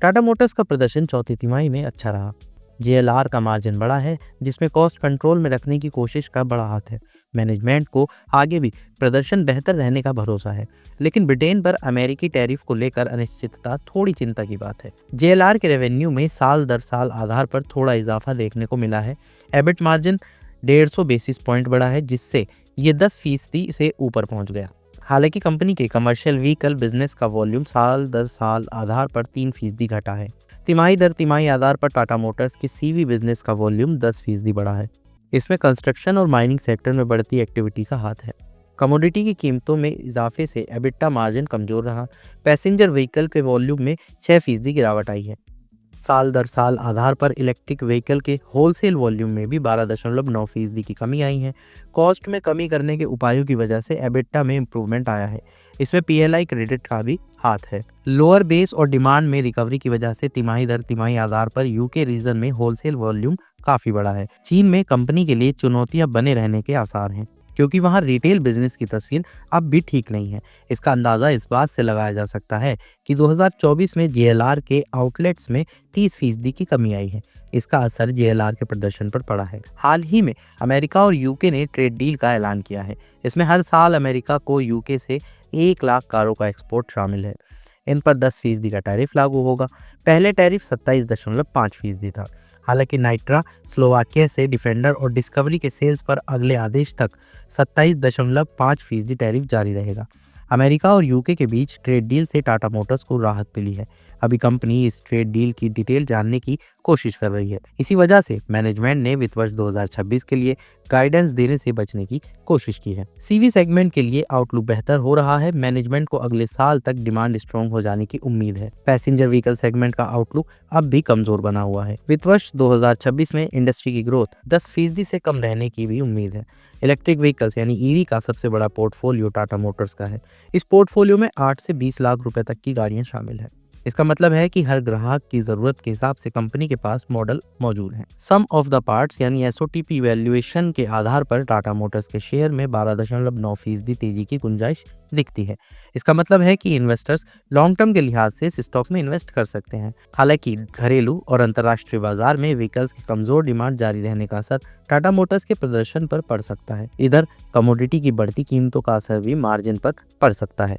Tata Motors का प्रदर्शन चौथी तिमाही में अच्छा रहा। जेएलआर का मार्जिन बड़ा है, जिसमें कॉस्ट कंट्रोल में रखने की कोशिश का बड़ा हाथ है। मैनेजमेंट को आगे भी प्रदर्शन बेहतर रहने का भरोसा है, लेकिन ब्रिटेन पर अमेरिकी टैरिफ को लेकर अनिश्चितता थोड़ी चिंता की बात है। जेएलआर के रेवेन्यू में साल दर साल आधार पर थोड़ा इजाफा देखने को मिला है। एबिट मार्जिन 150 बेसिस पॉइंट बढ़ा है, जिससे ये 10% से ऊपर पहुंच गया। हालांकि कंपनी के कमर्शियल व्हीकल बिजनेस का वॉल्यूम साल दर साल आधार पर 3% घटा है। तिमाही दर तिमाही आधार पर टाटा मोटर्स के सीवी बिजनेस का वॉल्यूम 10% बढ़ा है। इसमें कंस्ट्रक्शन और माइनिंग सेक्टर में बढ़ती एक्टिविटी का हाथ है। कमोडिटी की कीमतों में इजाफे से एबिटा मार्जिन कमजोर रहा। पैसेंजर व्हीकल के वॉल्यूम में 6% गिरावट आई है। साल दर साल आधार पर इलेक्ट्रिक व्हीकल के होलसेल वॉल्यूम में भी 12.9% की कमी आई है। कॉस्ट में कमी करने के उपायों की वजह से एबिटा में इम्प्रूवमेंट आया है। इसमें पीएलआई क्रेडिट का भी हाथ है। लोअर बेस और डिमांड में रिकवरी की वजह से तिमाही दर तिमाही आधार पर यूके रीजन में होलसेल वॉल्यूम काफी बड़ा है। चीन में कंपनी के लिए चुनौतियां बने रहने के आसार हैं, क्योंकि वहां रिटेल बिजनेस की तस्वीर अब भी ठीक नहीं है। इसका अंदाजा इस बात से लगाया जा सकता है कि 2024 में जेएलआर के आउटलेट्स में 30% की कमी आई है। इसका असर जेएलआर के प्रदर्शन पर पड़ा है। हाल ही में अमेरिका और यूके ने ट्रेड डील का ऐलान किया है। इसमें हर साल अमेरिका को यूके से 1 लाख कारों का एक्सपोर्ट शामिल है। इन पर 10% का टैरिफ लागू होगा। पहले टैरिफ 27.5% था। हालांकि नाइट्रा, स्लोवाकिया से डिफेंडर और डिस्कवरी के सेल्स पर अगले आदेश तक 27.5% टैरिफ जारी रहेगा। अमेरिका और यूके के बीच ट्रेड डील से टाटा मोटर्स को राहत मिली है। अभी कंपनी इस ट्रेड डील की डिटेल जानने की कोशिश कर रही है। इसी वजह से मैनेजमेंट ने वित्त वर्ष 2026 के लिए गाइडेंस देने से बचने की कोशिश की है। सीवी सेगमेंट के लिए आउटलुक बेहतर हो रहा है। मैनेजमेंट को अगले साल तक डिमांड स्ट्रॉन्ग हो जाने की उम्मीद है। पैसेंजर व्हीकल सेगमेंट का आउटलुक अब भी कमजोर बना हुआ है। वित्त वर्ष 2026 में इंडस्ट्री की ग्रोथ 10% से कम रहने की भी उम्मीद है। इलेक्ट्रिक व्हीकल्स यानी ईवी का सबसे बड़ा पोर्टफोलियो टाटा मोटर्स का है। इस पोर्टफोलियो में 8 से 20 लाख रुपए तक की गाड़ियां शामिल है। इसका मतलब है कि हर ग्राहक की जरूरत के हिसाब से कंपनी के पास मॉडल मौजूद हैं। सम ऑफ द पार्ट्स यानी एसओटीपी वैल्यूएशन के आधार पर टाटा मोटर्स के शेयर में 12.9% तेजी की गुंजाइश दिखती है। इसका मतलब है कि इन्वेस्टर्स लॉन्ग टर्म के लिहाज से इस स्टॉक में इन्वेस्ट कर सकते हैं। हालांकि घरेलू और अंतर्राष्ट्रीय बाजार में व्हीकल्स की कमजोर डिमांड जारी रहने का असर टाटा मोटर्स के प्रदर्शन पर पड़ सकता है। इधर कमोडिटी की बढ़ती कीमतों का असर भी मार्जिन पर पड़ सकता है।